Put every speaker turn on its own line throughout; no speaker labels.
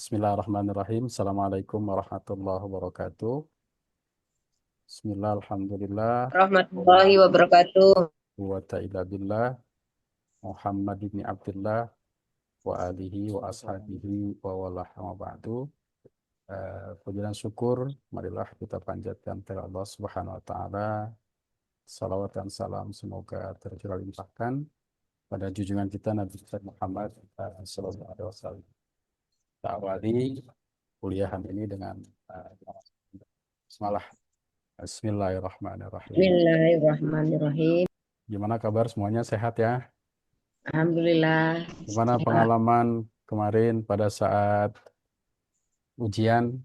Bismillahirrahmanirrahim. Assalamualaikum warahmatullahi wabarakatuh. Bismillah, alhamdulillah,
Warahmatullahi wabarakatuh.
quwwata illa billah, Muhammad ibn Abdullah, wa alihi wa ashabihi wa walah wa ba'du. Puji dan syukur, marilah kita panjatkan kepada Allah Subhanahu wa Ta'ala. Salawat dan salam semoga tercurah limpahkan pada junjungan kita Nabi Muhammad sallallahu alaihi wasallam. Kita awali kuliahan ini dengan bismillah. Bismillahirrahmanirrahim.
Bismillahirrahmanirrahim.
Gimana kabar semuanya? Sehat ya?
Alhamdulillah
Gimana
sehat.
pengalaman kemarin pada saat ujian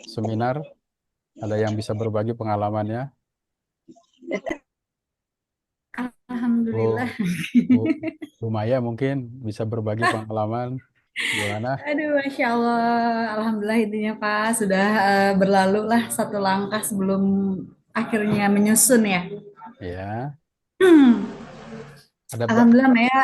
seminar? Ada yang bisa berbagi pengalamannya?
Alhamdulillah.
Bu, Bu, Bu Maya mungkin bisa berbagi pengalaman. Gimana?
Aduh, Masya Allah. Alhamdulillah intinya Pak sudah berlalu lah satu langkah sebelum akhirnya menyusun ya.
Ya, ada
Alhamdulillah Maya,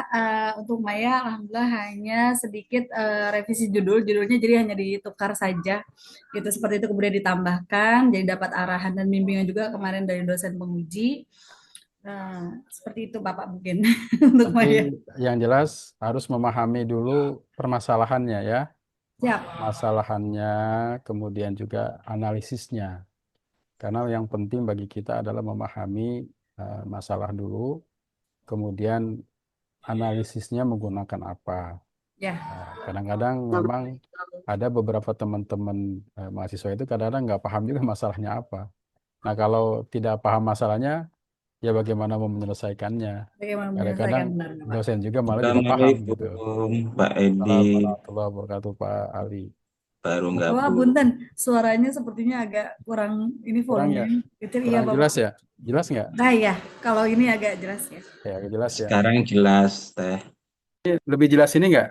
untuk Maya Alhamdulillah hanya sedikit revisi judulnya jadi hanya ditukar saja gitu seperti itu kemudian ditambahkan jadi dapat arahan dan bimbingan juga kemarin dari dosen penguji. Seperti itu Bapak mungkin untuk
tapi
Maya.
yang jelas harus memahami dulu permasalahannya ya.
Siap.
Masalahannya, kemudian juga analisisnya. Karena yang penting bagi kita adalah memahami masalah dulu, kemudian analisisnya menggunakan apa.
Ya.
Nah, kadang-kadang memang ada beberapa teman-teman mahasiswa itu kadang-kadang nggak paham juga masalahnya apa. Nah, kalau tidak paham masalahnya, ya bagaimana mau menyelesaikannya.
Bagaimana
Kadang-kadang
menyelesaikan benar Bapak?
dosen juga malah tidak paham gitu.
Assalamualaikum Pak Edi,
Assalamualaikum warahmatullahi wabarakatuh, Pak Ali.
baru
Wah,
gabung.
punten, suaranya sepertinya agak kurang ini
Kurang ya?
volumenya. Gitu iya,
Kurang
Bapak.
jelas ya? Jelas nggak?
Nah, ya, kalau ini agak jelas ya.
Ya, jelas ya.
Sekarang jelas Teh.
Lebih jelas ini nggak?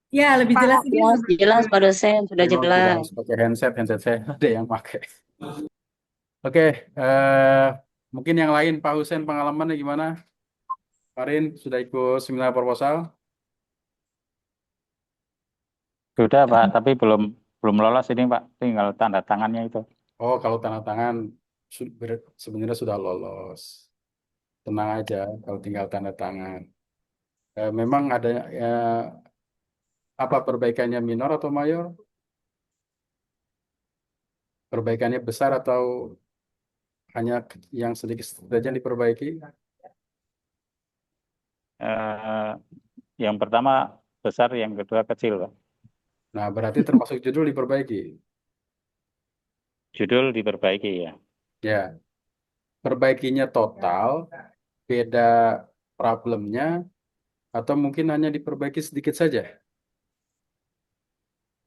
Ya, lebih
Pak,
jelas ini
ya
lebih
jelas Pak dosen sudah
Memang tidak
jelas.
harus pakai handset saya ada yang pakai. Oke, mungkin yang lain Pak Husen pengalamannya gimana? Kemarin sudah ikut seminar proposal?
Sudah Pak, tapi belum belum lolos ini Pak. Tinggal tanda tangannya itu.
Oh, kalau tanda tangan sebenarnya sudah lolos. Tenang aja kalau tinggal tanda tangan. Memang ada apa perbaikannya minor atau mayor? Perbaikannya besar atau hanya yang sedikit saja diperbaiki?
Eh, yang pertama besar, yang kedua kecil Pak.
Nah, berarti termasuk judul diperbaiki.
Judul diperbaiki ya.
Ya, perbaikinya total, beda problemnya, atau mungkin hanya diperbaiki sedikit saja.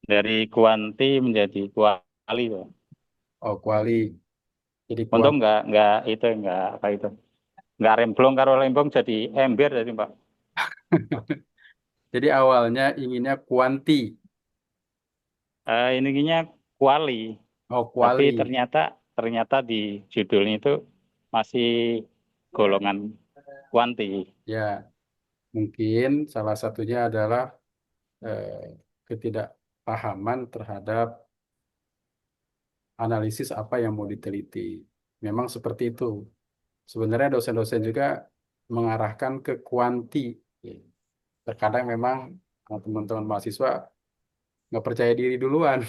Dari kuanti menjadi kuali Pak.
Oh, kuali. Jadi
Untung
kuat.
nggak apa itu. Nggak remblong, kalau remblong jadi ember jadi Pak.
Jadi awalnya inginnya kuanti.
Ininya kuali,
Oh,
tapi
kuali.
ternyata ternyata di judulnya itu masih golongan kuanti.
Ya, mungkin salah satunya adalah eh, ketidakpahaman terhadap analisis apa yang mau diteliti. Memang seperti itu. Sebenarnya dosen-dosen juga mengarahkan ke kuanti. Terkadang memang teman-teman mahasiswa nggak percaya diri duluan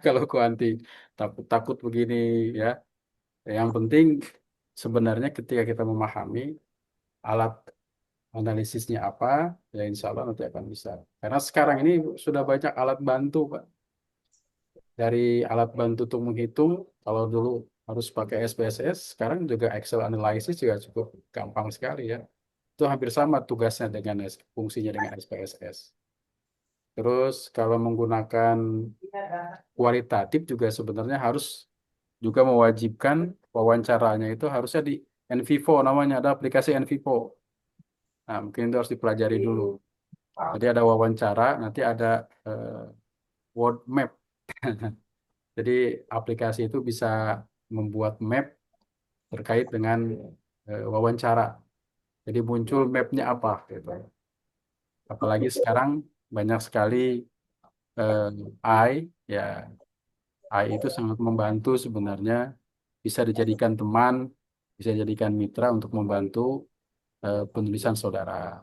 kalau kuanti, takut-takut begini ya. Yang penting sebenarnya ketika kita memahami alat analisisnya apa, ya insya Allah nanti akan bisa. Karena sekarang ini sudah banyak alat bantu, Pak. Dari alat bantu untuk menghitung, kalau dulu harus pakai SPSS, sekarang juga Excel Analysis juga cukup gampang sekali ya. Itu hampir sama tugasnya dengan fungsinya dengan SPSS. Terus kalau menggunakan kualitatif juga sebenarnya harus juga mewajibkan wawancaranya itu harusnya di NVivo, namanya ada aplikasi NVivo. Nah, mungkin itu harus dipelajari dulu. Jadi ada wawancara, nanti ada eh, word map. Jadi aplikasi itu bisa membuat map terkait dengan wawancara. Jadi muncul mapnya apa gitu. Apalagi sekarang banyak sekali ya AI itu sangat membantu sebenarnya, bisa dijadikan teman, bisa dijadikan mitra untuk membantu penulisan saudara.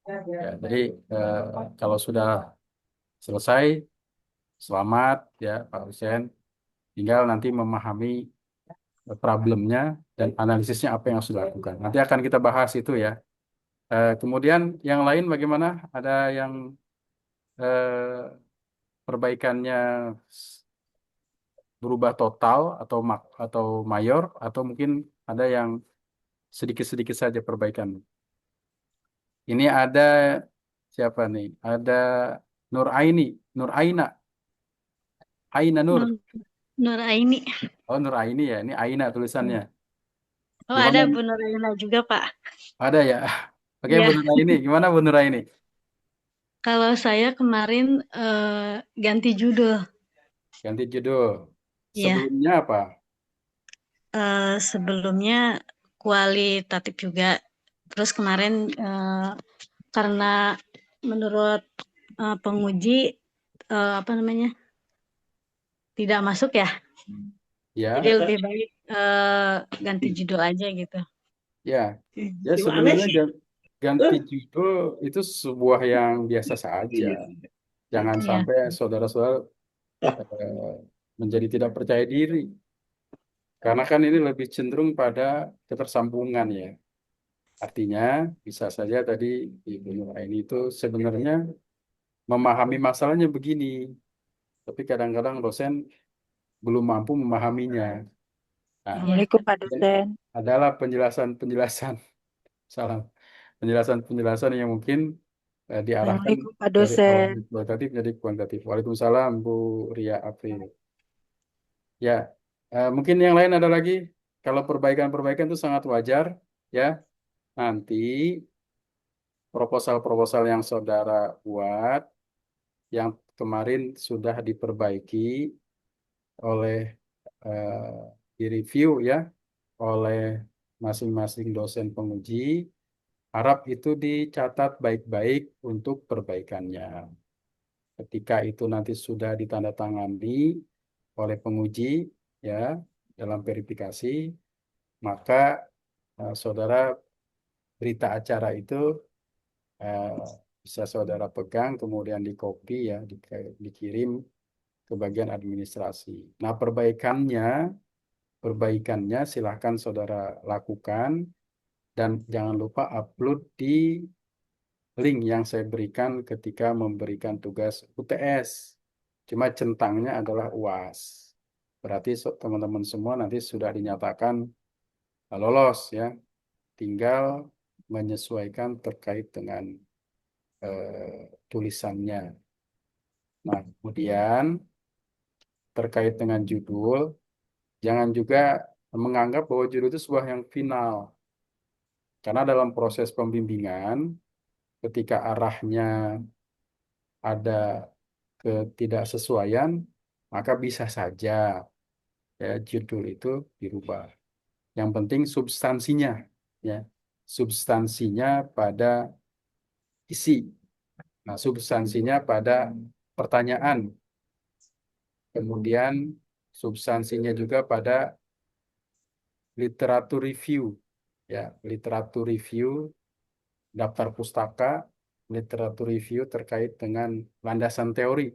Ya, jadi eh, kalau sudah selesai, selamat ya Pak Hussein. Tinggal nanti memahami problemnya dan analisisnya apa yang harus dilakukan. Nanti akan kita bahas itu ya. Kemudian yang lain bagaimana? Ada yang perbaikannya berubah total atau mayor, atau mungkin ada yang sedikit-sedikit saja perbaikan. Ini ada siapa nih? Ada Nur Aini, Nur Aina, Aina Nur.
Nur Aini.
Oh Nur Aini ya, ini Aina tulisannya.
Oh,
Gimana?
ada Bu Nur Aina juga, Pak.
Ada ya. Oke,
Iya.
Bu Nur Aini, gimana Bu Nur Aini?
Kalau saya kemarin ganti judul.
Ganti judul.
Iya.
Sebelumnya apa?
Sebelumnya kualitatif juga. Terus kemarin karena menurut penguji apa namanya tidak masuk ya,
Ya,
jadi lebih baik ganti judul aja gitu.
ya, ya sebenarnya ganti judul itu sebuah yang biasa saja. Jangan
Iya.
sampai saudara-saudara eh, menjadi tidak percaya diri. Karena kan ini lebih cenderung pada ketersambungan ya. Artinya bisa saja tadi Ibu Nuraini itu sebenarnya memahami masalahnya begini, tapi kadang-kadang dosen belum mampu memahaminya. Nah,
Assalamualaikum Pak
dan
dosen.
adalah penjelasan-penjelasan, salam, penjelasan-penjelasan yang mungkin diarahkan
Assalamualaikum Pak
dari awal
dosen.
kualitatif jadi kuantitatif. Waalaikumsalam Bu Ria April. Ya, mungkin yang lain ada lagi. Kalau perbaikan-perbaikan itu sangat wajar, ya. Nanti proposal-proposal yang saudara buat, yang kemarin sudah diperbaiki oleh direview ya oleh masing-masing dosen penguji, harap itu dicatat baik-baik untuk perbaikannya. Ketika itu nanti sudah ditandatangani oleh penguji ya dalam verifikasi, maka saudara berita acara itu eh, bisa saudara pegang, kemudian dikopi ya, dikirim ke bagian administrasi. Nah, perbaikannya silahkan saudara lakukan dan jangan lupa upload di link yang saya berikan ketika memberikan tugas UTS. Cuma centangnya adalah UAS. Berarti teman-teman semua nanti sudah dinyatakan lolos ya. Tinggal menyesuaikan terkait dengan tulisannya. Nah, kemudian terkait dengan judul, jangan juga menganggap bahwa judul itu sebuah yang final. Karena dalam proses pembimbingan, ketika arahnya ada ketidaksesuaian, maka bisa saja ya judul itu dirubah. Yang penting substansinya, ya, substansinya pada isi. Nah, substansinya pada pertanyaan. Kemudian substansinya juga pada literatur review, ya, literatur review, daftar pustaka, literatur review terkait dengan landasan teori.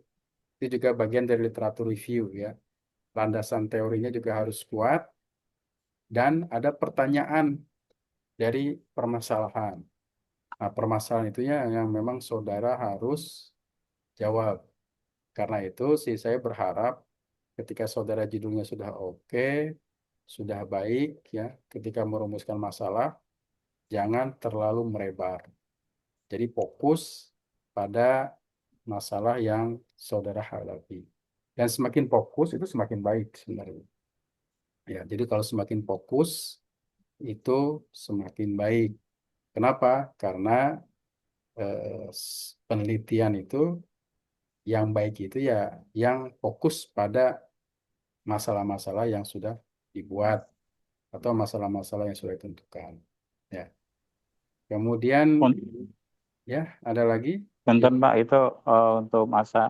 Itu juga bagian dari literatur review ya. Landasan teorinya juga harus kuat dan ada pertanyaan dari permasalahan. Nah, permasalahan itu ya yang memang saudara harus jawab. Karena itu sih saya berharap ketika saudara judulnya sudah oke, sudah baik ya, ketika merumuskan masalah jangan terlalu melebar. Jadi fokus pada masalah yang saudara hadapi. Dan semakin fokus itu semakin baik sebenarnya. Ya, jadi kalau semakin fokus itu semakin baik. Kenapa? Karena penelitian itu yang baik itu ya yang fokus pada masalah-masalah yang sudah dibuat atau masalah-masalah yang sudah ditentukan. Ya. Kemudian
Un-
ya ada lagi
Bentar Pak, itu untuk masa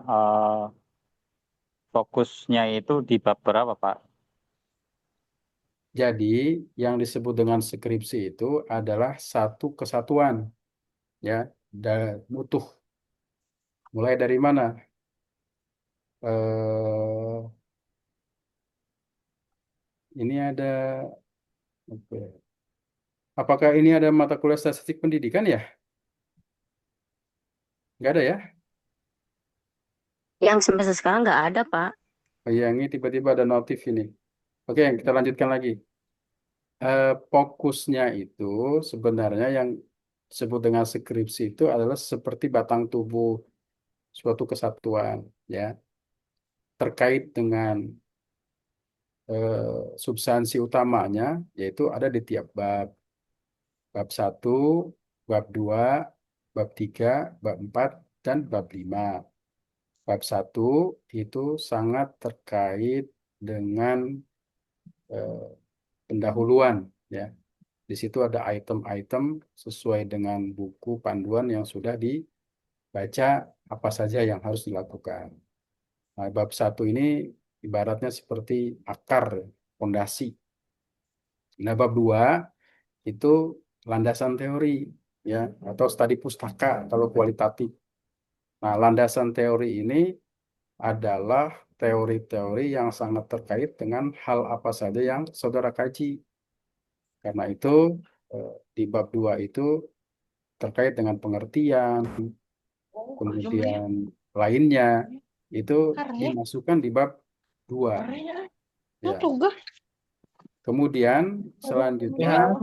fokusnya itu di bab berapa Pak?
Jadi yang disebut dengan skripsi itu adalah satu kesatuan, ya, utuh. Mulai dari mana? Eh, ini ada, apa ya? Apakah ini ada mata kuliah statistik pendidikan ya? Nggak ada ya?
Yang semester sekarang nggak ada, Pak.
Oh, iya, ini tiba-tiba ada notif ini. Oke, kita lanjutkan lagi. Fokusnya itu sebenarnya yang disebut dengan skripsi itu adalah seperti batang tubuh suatu kesatuan, ya, terkait dengan substansi utamanya, yaitu ada di tiap bab. Bab 1, bab 2, bab 3, bab 4, dan bab 5. Bab 1 itu sangat terkait dengan eh, pendahuluan, ya. Di situ ada item-item sesuai dengan buku panduan yang sudah dibaca, apa saja yang harus dilakukan. Nah, bab 1 ini ibaratnya seperti akar, fondasi. Nah, bab 2 itu landasan teori, ya, atau studi pustaka kalau kualitatif. Nah, landasan teori ini adalah teori-teori yang sangat terkait dengan hal apa saja yang saudara kaji. Karena itu di bab 2 itu terkait dengan pengertian, kemudian lainnya itu dimasukkan di bab 2. Ya. Kemudian selanjutnya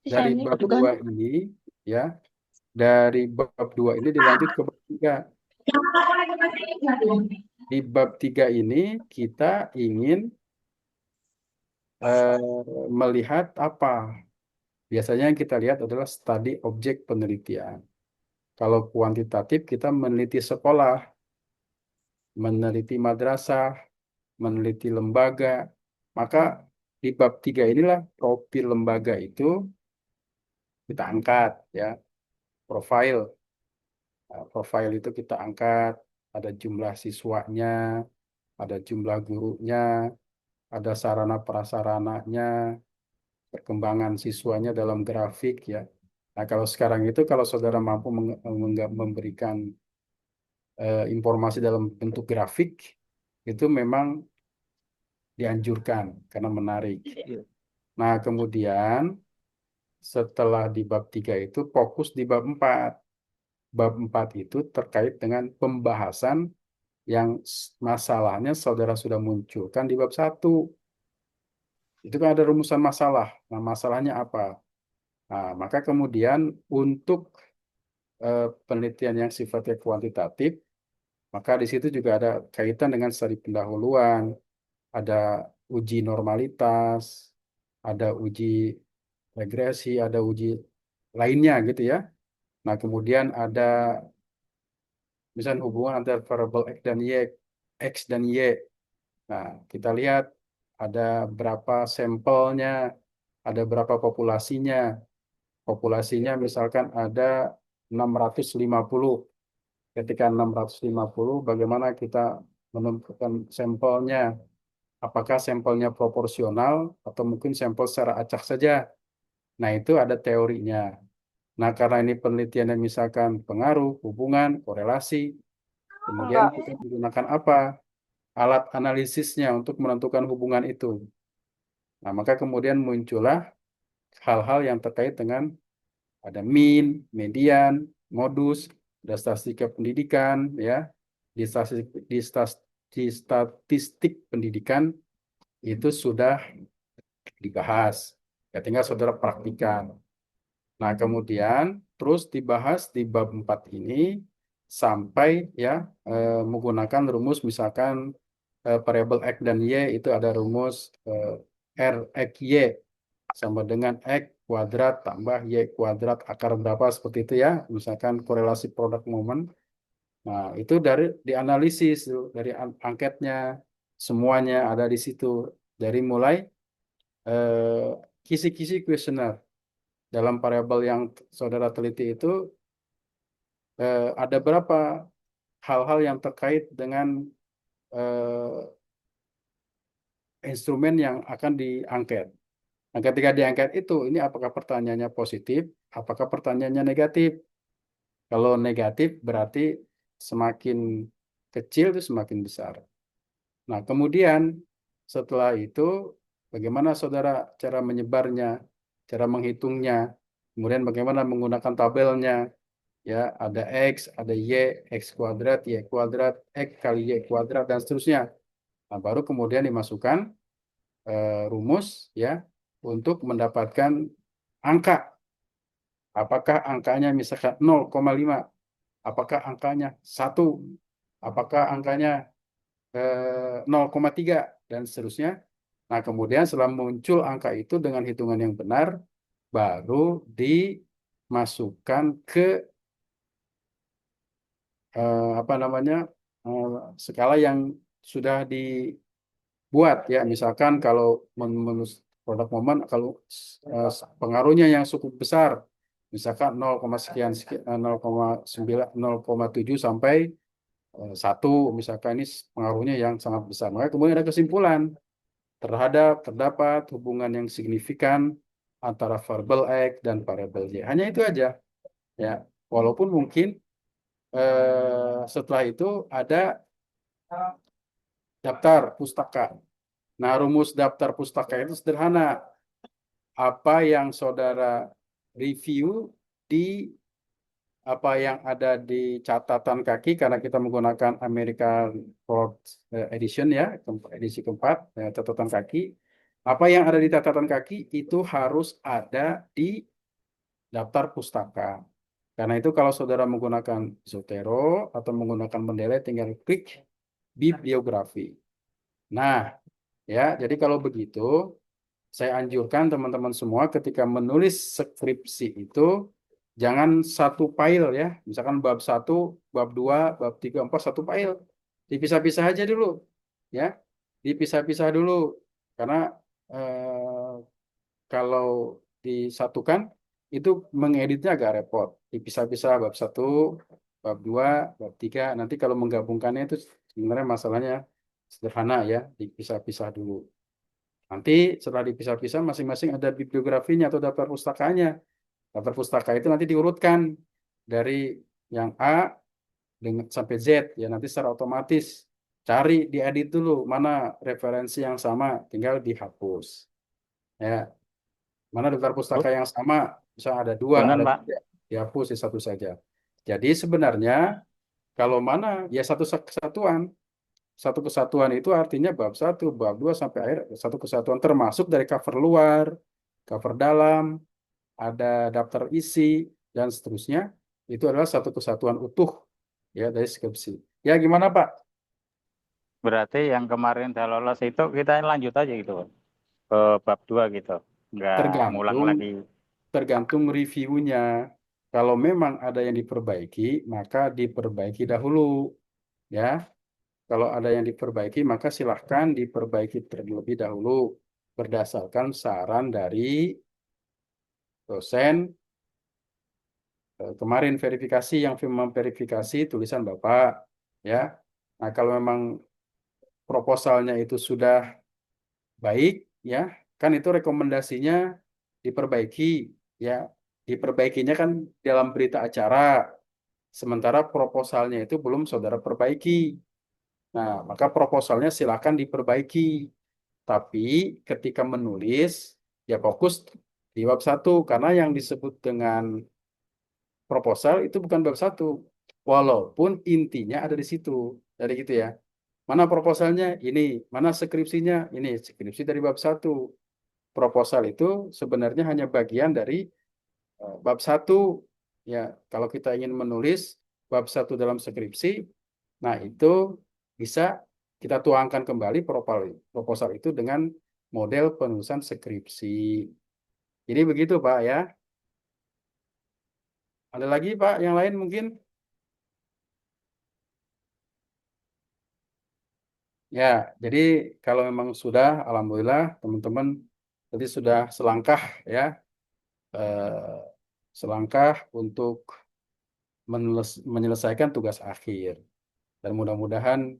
dari bab 2 ini, ya, dari bab 2 ini dilanjut ke bab 3. Di bab 3 ini kita ingin melihat apa? Biasanya yang kita lihat adalah studi objek penelitian. Kalau kuantitatif kita meneliti sekolah, meneliti madrasah, meneliti lembaga. Maka di bab 3 inilah profil lembaga itu kita angkat, ya, profil. Nah, profil itu kita angkat, ada jumlah siswanya, ada jumlah gurunya, ada sarana prasarananya, perkembangan siswanya dalam grafik, ya. Nah, kalau sekarang itu kalau saudara mampu memberikan informasi dalam bentuk grafik, itu memang dianjurkan karena menarik. Nah, kemudian setelah di bab 3 itu fokus di bab 4. Bab 4 itu terkait dengan pembahasan yang masalahnya saudara sudah munculkan di bab 1. Itu kan ada rumusan masalah. Nah, masalahnya apa? Nah, maka kemudian untuk penelitian yang sifatnya kuantitatif, maka di situ juga ada kaitan dengan studi pendahuluan, ada uji normalitas, ada uji regresi, ada uji lainnya gitu ya. Nah, kemudian ada misalnya hubungan antara variabel X dan Y. Nah, kita lihat ada berapa sampelnya, ada berapa populasinya. Populasinya misalkan ada 650. Ketika 650, bagaimana kita menentukan sampelnya? Apakah sampelnya proporsional atau mungkin sampel secara acak saja? Nah, itu ada teorinya. Nah, karena ini penelitiannya misalkan pengaruh, hubungan, korelasi, kemudian kita menggunakan apa? Alat analisisnya untuk menentukan hubungan itu. Nah, maka kemudian muncullah hal-hal yang terkait dengan ada mean, median, modus, ada statistika pendidikan, ya. Di statistik pendidikan itu sudah dibahas. Ya, tinggal saudara praktikan. Nah, kemudian terus dibahas di bab 4 ini sampai, ya, menggunakan rumus misalkan variabel X dan Y itu ada rumus R X Y sama dengan X kuadrat tambah Y kuadrat akar berapa, seperti itu ya. Misalkan korelasi produk momen. Nah, itu dari dianalisis tuh, dari angketnya semuanya ada di situ. Dari mulai kisi-kisi kuesioner dalam variabel yang saudara teliti itu ada berapa hal-hal yang terkait dengan eh, instrumen yang akan diangket. Nah, ketika diangket itu, ini apakah pertanyaannya positif, apakah pertanyaannya negatif? Kalau negatif berarti semakin kecil itu semakin besar. Nah, kemudian setelah itu bagaimana saudara cara menyebarnya, cara menghitungnya, kemudian bagaimana menggunakan tabelnya, ya ada X, ada X kuadrat, Y kuadrat, X kali Y kuadrat, dan seterusnya. Nah, baru kemudian dimasukkan rumus ya untuk mendapatkan angka. Apakah angkanya misalkan 0,5, apakah angkanya 1, apakah angkanya 0,3, dan seterusnya. Nah, kemudian setelah muncul angka itu dengan hitungan yang benar, baru dimasukkan ke apa namanya eh, skala yang sudah dibuat ya. Misalkan kalau menurut produk momen, kalau eh, pengaruhnya yang cukup besar, misalkan 0, sekian sekian 0,9 0,7 sampai 1, misalkan ini pengaruhnya yang sangat besar. Maka kemudian ada kesimpulan terdapat hubungan yang signifikan antara variabel X dan variabel Y. Hanya itu aja ya. Walaupun mungkin setelah itu ada daftar pustaka. Nah, rumus daftar pustaka itu sederhana. Apa yang saudara review di apa yang ada di catatan kaki, karena kita menggunakan American Ford Edition ya, edisi keempat, catatan kaki. Apa yang ada di catatan kaki itu harus ada di daftar pustaka. Karena itu kalau saudara menggunakan Zotero atau menggunakan Mendeley, tinggal klik bibliografi. Nah, ya, jadi kalau begitu, saya anjurkan teman-teman semua ketika menulis skripsi itu jangan satu file ya. Misalkan bab 1, bab 2, bab 3, 4 satu file. Dipisah-pisah aja dulu ya. Dipisah-pisah dulu karena eh, kalau disatukan itu mengeditnya agak repot. Dipisah-pisah bab 1, bab 2, bab 3. Nanti kalau menggabungkannya itu sebenarnya masalahnya sederhana ya, dipisah-pisah dulu. Nanti setelah dipisah-pisah masing-masing ada bibliografinya atau daftar pustakanya. Daftar pustaka itu nanti diurutkan dari yang A dengan sampai Z ya, nanti secara otomatis cari diedit dulu mana referensi yang sama, tinggal dihapus. Ya, mana daftar pustaka yang sama, bisa ada 2,
Punten,
ada
Pak.
3, dihapus di satu saja. Jadi sebenarnya kalau mana ya satu kesatuan. Satu kesatuan itu artinya bab 1, bab 2 sampai akhir satu kesatuan, termasuk dari cover luar, cover dalam, ada daftar isi dan seterusnya. Itu adalah satu kesatuan utuh ya dari skripsi. Ya gimana Pak?
Berarti yang kemarin saya lolos itu kita lanjut aja gitu, Pak, ke bab 2 gitu. Nggak ngulang
Tergantung
lagi.
tergantung reviewnya. Kalau memang ada yang diperbaiki, maka diperbaiki dahulu ya. Kalau ada yang diperbaiki, maka silahkan diperbaiki terlebih dahulu berdasarkan saran dari dosen. Kemarin verifikasi yang memverifikasi tulisan Bapak ya. Nah, kalau memang proposalnya itu sudah baik ya, kan itu rekomendasinya diperbaiki ya. Diperbaikinya kan dalam berita acara. Sementara proposalnya itu belum saudara perbaiki. Nah, maka proposalnya silakan diperbaiki. Tapi ketika menulis ya fokus di bab 1 karena yang disebut dengan proposal itu bukan bab 1. Walaupun intinya ada di situ. Jadi gitu ya. Mana proposalnya? Ini. Mana skripsinya? Ini. Skripsi dari bab 1. Proposal itu sebenarnya hanya bagian dari bab 1. Ya, kalau kita ingin menulis bab 1 dalam skripsi, nah itu bisa kita tuangkan kembali proposal itu dengan model penulisan skripsi. Jadi begitu Pak ya. Ada lagi Pak yang lain mungkin? Ya, jadi kalau memang sudah, alhamdulillah teman-teman tadi sudah selangkah ya, eh, selangkah untuk menyelesaikan tugas akhir. Dan mudah-mudahan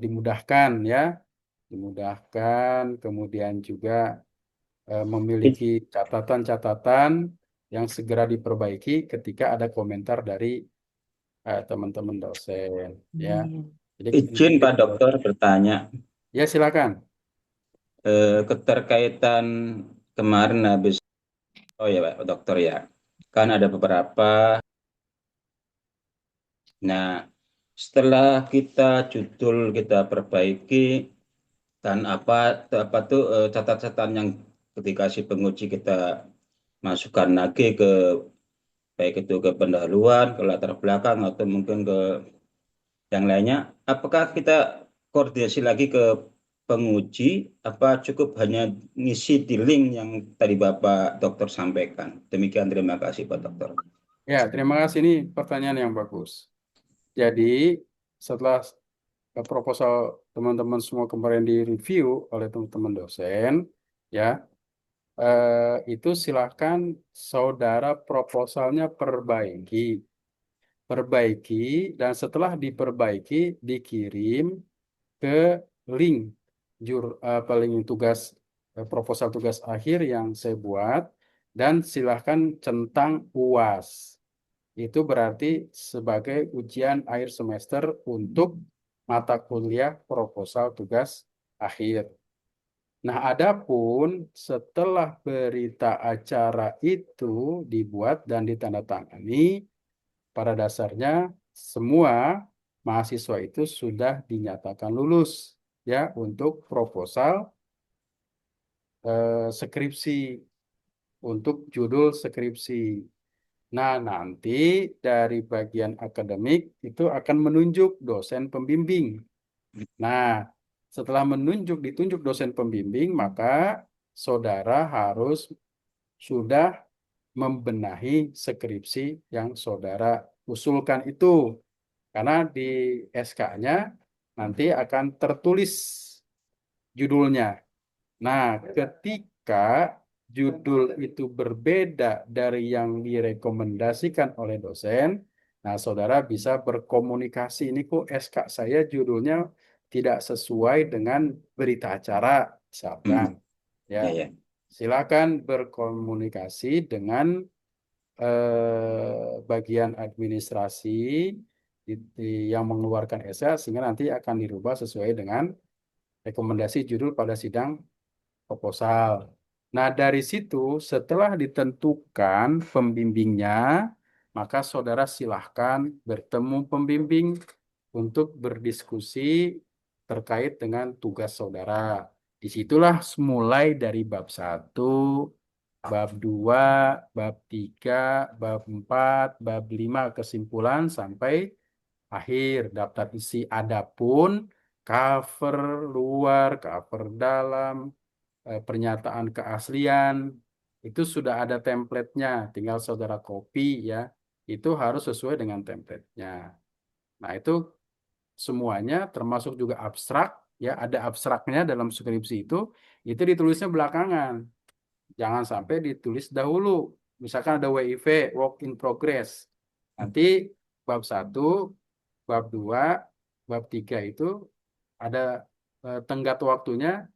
dimudahkan ya, dimudahkan, kemudian juga memiliki catatan-catatan yang segera diperbaiki ketika ada komentar dari teman-teman dosen ya. Jadi
Izin Pak Dokter bertanya,
ya silakan.
keterkaitan kemarin habis, oh ya Pak Dokter ya, kan ada beberapa. Nah, setelah kita judul kita perbaiki dan apa tuh catatan yang ketika si penguji kita masukkan lagi ke baik itu ke pendahuluan, ke latar belakang atau mungkin ke yang lainnya, apakah kita koordinasi lagi ke penguji, apa cukup hanya ngisi di link yang tadi Bapak Dokter sampaikan? Demikian, terima kasih Pak Dokter.
Ya, terima kasih. Ini pertanyaan yang bagus. Jadi, setelah proposal teman-teman semua kemarin direview oleh teman-teman dosen, ya, itu silakan saudara proposalnya perbaiki, dan setelah diperbaiki dikirim ke link paling tugas proposal tugas akhir yang saya buat, dan silahkan centang UAS. Itu berarti sebagai ujian akhir semester untuk mata kuliah proposal tugas akhir. Nah, adapun setelah berita acara itu dibuat dan ditandatangani, pada dasarnya semua mahasiswa itu sudah dinyatakan lulus ya untuk proposal skripsi, untuk judul skripsi. Nah, nanti dari bagian akademik itu akan menunjuk dosen pembimbing. Nah, setelah ditunjuk dosen pembimbing, maka saudara harus sudah membenahi skripsi yang saudara usulkan itu. Karena di SK-nya nanti akan tertulis judulnya. Nah, ketika judul itu berbeda dari yang direkomendasikan oleh dosen, nah saudara bisa berkomunikasi, ini kok SK saya judulnya tidak sesuai dengan berita acara, misalkan. Ya,
Ya, ya.
silakan berkomunikasi dengan bagian administrasi yang mengeluarkan SK, sehingga nanti akan dirubah sesuai dengan rekomendasi judul pada sidang proposal. Nah, dari situ setelah ditentukan pembimbingnya, maka saudara silahkan bertemu pembimbing untuk berdiskusi terkait dengan tugas saudara. Disitulah mulai dari bab 1, bab 2, bab 3, bab 4, bab 5 kesimpulan sampai akhir daftar isi. Adapun cover luar, cover dalam, pernyataan keaslian, itu sudah ada template-nya, tinggal saudara copy ya. Itu harus sesuai dengan template-nya. Nah, itu semuanya termasuk juga abstrak ya, ada abstraknya dalam skripsi itu ditulisnya belakangan. Jangan sampai ditulis dahulu. Misalkan ada WIV, work in progress. Nanti bab 1, bab 2, bab 3 itu ada tenggat waktunya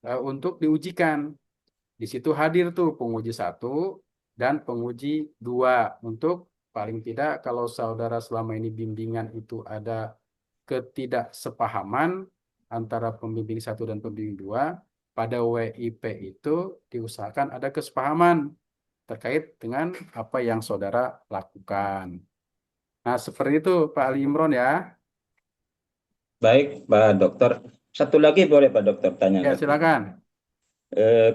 untuk diujikan. Di situ hadir tuh penguji 1 dan penguji 2. Untuk paling tidak kalau saudara selama ini bimbingan itu ada ketidaksepahaman antara pembimbing 1 dan pembimbing 2, pada WIP itu diusahakan ada kesepahaman terkait dengan apa yang saudara lakukan. Nah, seperti itu Pak Ali Imron ya.
Baik Pak Dokter. Satu lagi boleh Pak Dokter tanya
Ya,
lagi?
silakan.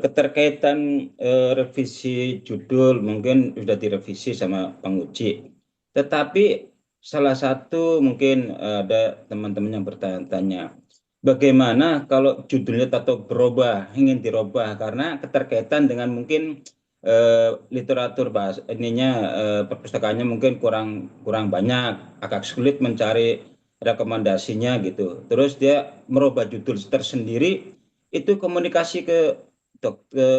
Keterkaitan revisi judul mungkin sudah direvisi sama penguji. Tetapi salah satu mungkin ada teman-teman yang bertanya-tanya, bagaimana kalau judulnya atau berubah, ingin dirubah karena keterkaitan dengan mungkin literatur bahasa perpustakaannya mungkin kurang banyak, agak sulit mencari rekomendasinya gitu. Terus dia merubah judul tersendiri, itu komunikasi ke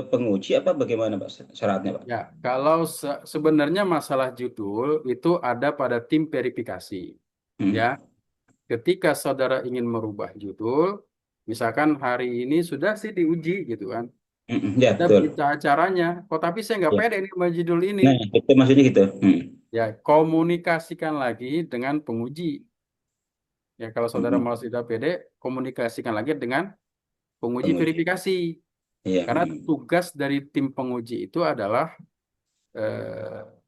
penguji apa bagaimana Pak syaratnya Pak?
Ya, kalau sebenarnya masalah judul itu ada pada tim verifikasi. Ya,
Hmm.
ketika saudara ingin merubah judul, misalkan hari ini sudah sih diuji gitu kan,
Ya
ada
betul.
berita acaranya. Kok tapi saya nggak
Ya.
pede nih sama judul ini.
Nah, itu maksudnya gitu.
Ya, komunikasikan lagi dengan penguji. Ya, kalau saudara
Hmm.
mau sudah pede, komunikasikan lagi dengan penguji
Penguji.
verifikasi.
Iya.
Karena tugas dari tim penguji itu adalah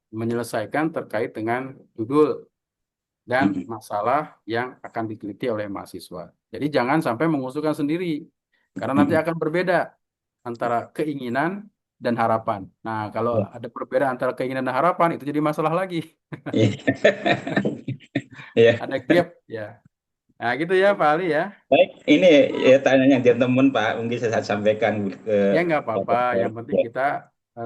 menyelesaikan terkait dengan judul dan masalah yang akan diteliti oleh mahasiswa. Jadi jangan sampai mengusulkan sendiri, karena nanti akan berbeda antara keinginan dan harapan. Nah, kalau
Ya.
ada perbedaan antara keinginan dan harapan, itu jadi masalah lagi.
Iya. Iya.
Ada gap, ya. Nah, gitu ya, Pak Ali ya.
Baik, ini ya tanya yang teman Pak, mungkin saya sampaikan ke
Ya, nggak apa-apa.
Bapak.
Yang penting
Ya.
kita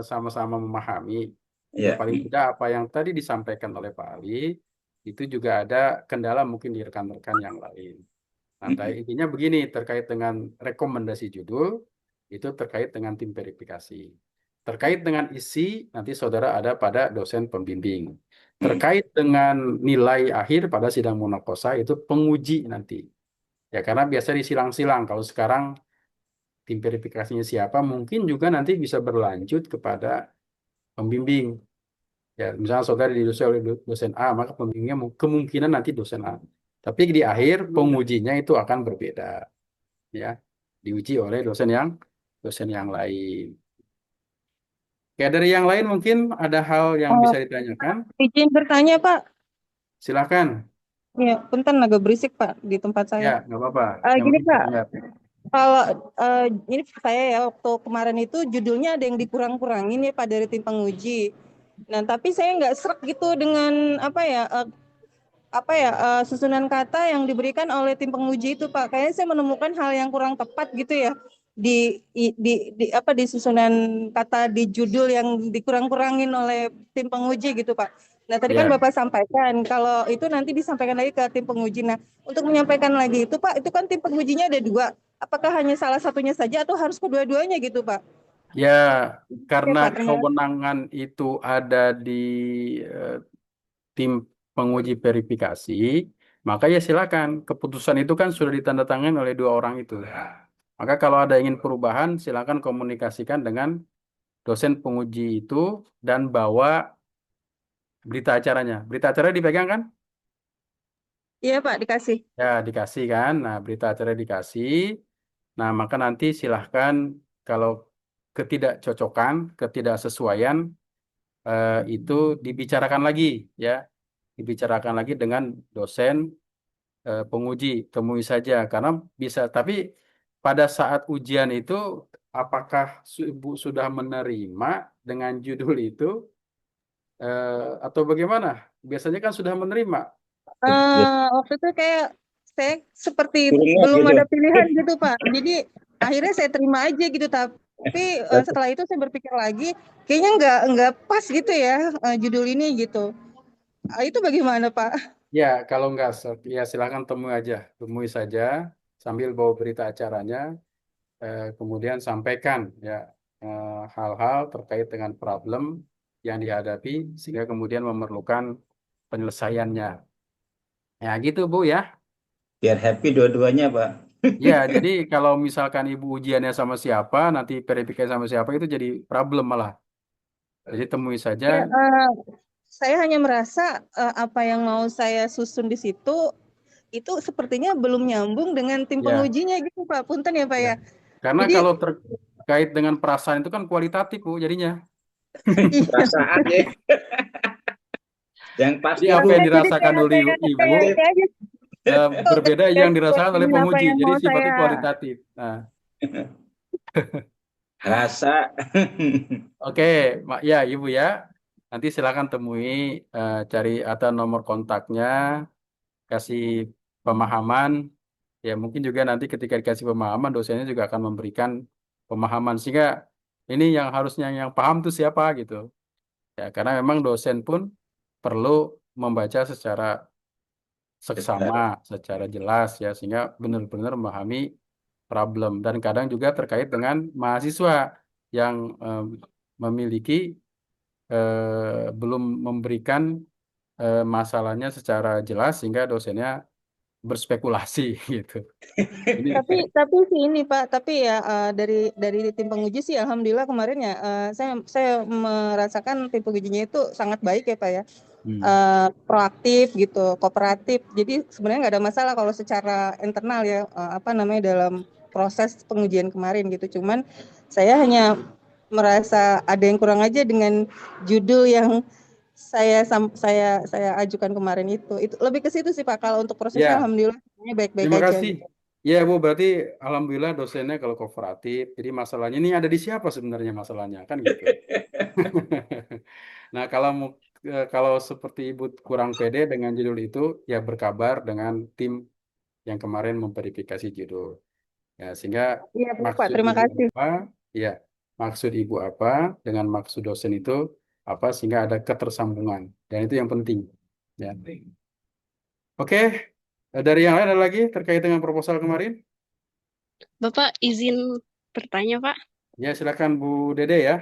sama-sama memahami. Ya,
Ya.
paling tidak apa yang tadi disampaikan oleh Pak Ali, itu juga ada kendala mungkin di rekan-rekan yang lain. Nah, intinya begini terkait dengan rekomendasi judul itu terkait dengan tim verifikasi. Terkait dengan isi nanti saudara ada pada dosen pembimbing. Terkait dengan nilai akhir pada sidang munakosa itu penguji nanti. Ya karena biasa disilang-silang. Kalau sekarang tim verifikasinya siapa mungkin juga nanti bisa berlanjut kepada pembimbing. Ya misalnya saudara didosen oleh dosen A maka pembimbingnya kemungkinan nanti dosen A. Tapi di akhir pengujinya itu akan berbeda. Ya diuji oleh dosen yang lain. Ya dari yang lain mungkin ada hal yang
Oh,
bisa ditanyakan.
izin bertanya, Pak.
Silakan.
Ya, punten agak berisik, Pak, di tempat
Ya
saya.
nggak apa-apa. Yang
Gini,
penting
Pak,
terdengar.
kalau ini saya ya waktu kemarin itu judulnya ada yang dikurang-kurangin ya, Pak, dari tim penguji. Nah, tapi saya nggak serak gitu dengan susunan kata yang diberikan oleh tim penguji itu, Pak. Kayaknya saya menemukan hal yang kurang tepat gitu ya di susunan kata di judul yang dikurang-kurangin oleh tim penguji gitu, Pak. Nah, tadi kan
Ya,
Bapak sampaikan kalau itu nanti disampaikan lagi ke tim penguji. Nah, untuk menyampaikan lagi itu, Pak, itu kan tim pengujinya ada dua. Apakah hanya salah satunya saja atau harus kedua-duanya gitu, Pak?
ya
Oke,
karena
Pak, terima kasih.
kewenangan itu ada di eh, tim penguji verifikasi, maka ya silakan. Keputusan itu kan sudah ditandatangani oleh dua orang itu. Maka kalau ada ingin perubahan, silakan komunikasikan dengan dosen penguji itu dan bawa berita acaranya. Berita acara dipegang kan?
Iya, Pak, dikasih.
Ya, dikasih kan. Nah, berita acara dikasih. Nah, maka nanti silahkan kalau ketidakcocokan, ketidaksesuaian itu dibicarakan lagi ya. Dibicarakan lagi dengan dosen penguji, temui saja karena bisa tapi pada saat ujian itu apakah Ibu sudah menerima dengan judul itu atau bagaimana? Biasanya kan sudah menerima.
Waktu itu kayak saya seperti
Kurungan
belum
gitu.
ada pilihan gitu, Pak. Jadi akhirnya saya terima aja gitu. Tapi setelah itu saya berpikir lagi, kayaknya nggak pas gitu ya judul ini gitu. Itu bagaimana, Pak?
Ya, kalau nggak, ya silakan temui aja, temui saja sambil bawa berita acaranya, kemudian sampaikan ya hal-hal terkait dengan problem yang dihadapi sehingga kemudian memerlukan penyelesaiannya. Ya, gitu Bu ya.
Biar happy dua-duanya Pak.
Ya, jadi kalau misalkan Ibu ujiannya sama siapa, nanti verifikasi sama siapa itu jadi problem malah. Jadi temui saja.
Ya, saya hanya merasa apa yang mau saya susun di situ itu sepertinya belum nyambung dengan tim
Ya,
pengujinya gitu, Pak. Punten ya, Pak
ya.
ya.
Karena
Jadi
kalau terkait dengan perasaan itu kan kualitatif Bu jadinya.
iya.
Perasaan ya. Yang
Jadi
pasti
apa
Bu.
yang
Jadi
dirasakan oleh Ibu
kayak aja
berbeda yang dirasakan oleh
dengan apa
penguji.
yang
Jadi
mau
sifatnya
saya.
kualitatif. Nah,
Rasa.
oke, Ya Ibu ya. Nanti silakan temui, cari atau nomor kontaknya, kasih pemahaman. Ya mungkin juga nanti ketika dikasih pemahaman, dosennya juga akan memberikan pemahaman sehingga ini yang harusnya yang paham tuh siapa gitu. Ya karena memang dosen pun perlu membaca secara seksama,
Betul.
secara jelas ya sehingga benar-benar memahami problem. Dan kadang juga terkait dengan mahasiswa yang memiliki belum memberikan masalahnya secara jelas sehingga dosennya berspekulasi gitu. Ini
Tapi sih ini Pak, tapi ya dari tim penguji sih alhamdulillah kemarin ya saya merasakan tim pengujinya itu sangat baik ya Pak ya. Proaktif gitu, kooperatif. Jadi sebenarnya nggak ada masalah kalau secara internal ya apa namanya dalam proses pengujian kemarin gitu. Cuman saya hanya merasa ada yang kurang aja dengan judul yang saya ajukan kemarin itu. Itu lebih ke situ sih Pak. Kalau untuk prosesnya
ya,
alhamdulillah semuanya baik-baik
terima
aja
kasih.
gitu.
Ya Bu, berarti alhamdulillah dosennya kalau kooperatif. Jadi masalahnya ini ada di siapa sebenarnya masalahnya kan gitu. Nah, kalau seperti Ibu kurang pede dengan judul itu, ya berkabar dengan tim yang kemarin memverifikasi judul. Ya, sehingga
Iya Pak,
maksud
terima
Ibu
kasih.
apa? Ya, maksud Ibu apa dengan maksud dosen itu apa sehingga ada ketersambungan. Dan itu yang penting. Ya. Oke, dari yang lain ada lagi terkait dengan proposal kemarin?
Bapak izin bertanya, Pak?
Ya, silakan Bu Dede ya.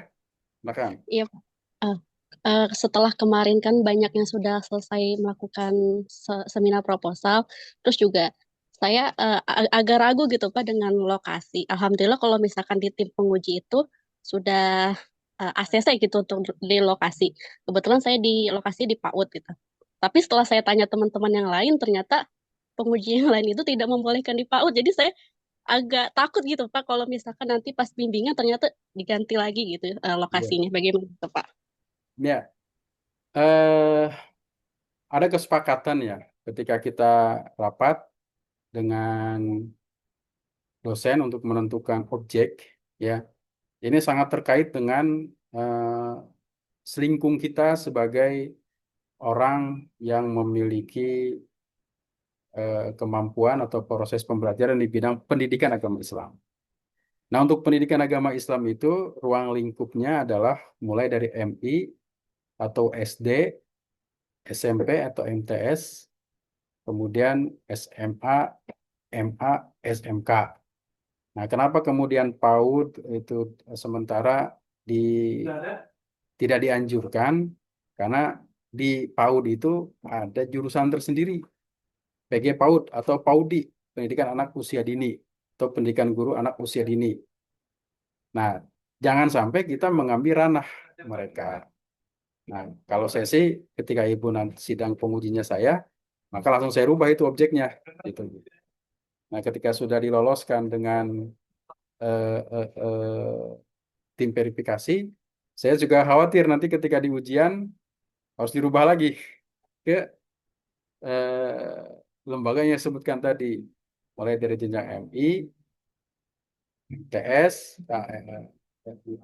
Silakan.
Iya, Pak. Eh, setelah kemarin kan banyak yang sudah selesai melakukan seminar proposal, terus juga saya agak ragu gitu Pak dengan lokasi. Alhamdulillah kalau misalkan di tim penguji itu sudah ACC gitu untuk di lokasi. Kebetulan saya di lokasi di PAUD gitu. Tapi setelah saya tanya teman-teman yang lain, ternyata penguji yang lain itu tidak membolehkan di PAUD. Jadi saya agak takut gitu Pak kalau misalkan nanti pas bimbingan ternyata diganti lagi gitu
Ya.
lokasinya. Bagaimana itu Pak?
Ya, eh, ada kesepakatan ya ketika kita rapat dengan dosen untuk menentukan objek, ya. Ini sangat terkait dengan selingkung kita sebagai orang yang memiliki kemampuan atau proses pembelajaran di bidang pendidikan agama Islam. Nah, untuk pendidikan agama Islam itu ruang lingkupnya adalah mulai dari MI atau SD, SMP atau MTS, kemudian SMA, MA, SMK. Nah, kenapa kemudian PAUD itu sementara di tidak dianjurkan? Karena di PAUD itu ada jurusan tersendiri, PG PAUD atau PAUDI, pendidikan anak usia dini atau pendidikan guru anak usia dini. Nah, jangan sampai kita mengambil ranah mereka. Nah, kalau saya sih ketika Ibu nanti sidang pengujinya saya, maka langsung saya rubah itu objeknya. Gitu. Nah, ketika sudah diloloskan dengan eh, eh, tim verifikasi, saya juga khawatir nanti ketika di ujian harus dirubah lagi ke lembaga yang saya sebutkan tadi, mulai dari jenjang MI, TS,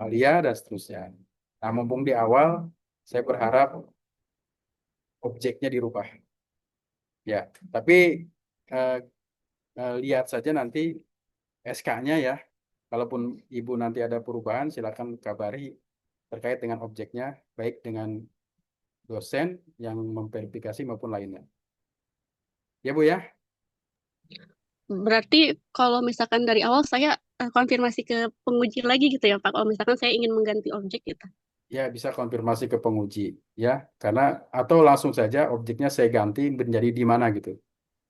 Alia, dan seterusnya. Nah, mumpung di awal, saya berharap objeknya dirubah. Ya, tapi eh, lihat saja nanti SK-nya ya. Kalaupun Ibu nanti ada perubahan, silakan kabari terkait dengan objeknya, baik dengan dosen yang memverifikasi maupun lainnya. Ya Bu ya?
Berarti kalau misalkan dari awal saya konfirmasi ke penguji lagi gitu ya Pak. Kalau misalkan saya ingin mengganti objek gitu.
Ya, bisa konfirmasi ke penguji ya, karena atau langsung saja objeknya saya ganti menjadi di mana gitu.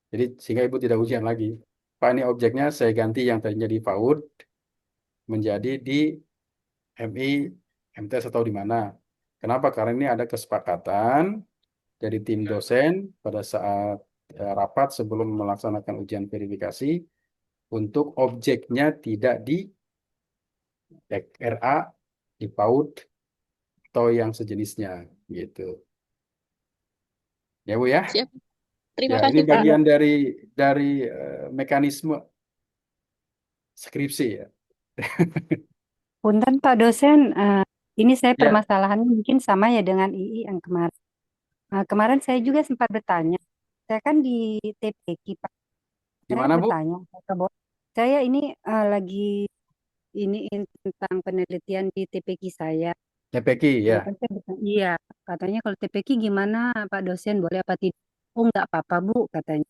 Jadi sehingga Ibu tidak ujian lagi. Pak, ini objeknya saya ganti yang tadinya di PAUD menjadi di MI, MTS atau di mana. Kenapa? Karena ini ada kesepakatan dari tim dosen pada saat rapat sebelum melaksanakan ujian verifikasi untuk objeknya tidak di RA, di PAUD atau yang sejenisnya gitu. Ya Bu ya.
Siap.
Ya,
Terima
ini
kasih Pak.
bagian dari mekanisme skripsi ya.
Punten Pak dosen, ini saya
Ya,
permasalahannya mungkin sama ya dengan II yang kemarin. Kemarin saya juga sempat bertanya. Saya kan di TPQ Pak. Saya
gimana Bu?
bertanya ke bos. Saya ini lagi ini tentang penelitian di TPQ saya.
TPQ
Nah,
ya.
kan saya bertanya, iya, katanya kalau TPQ gimana Pak dosen boleh apa tidak? Oh nggak apa-apa Bu katanya.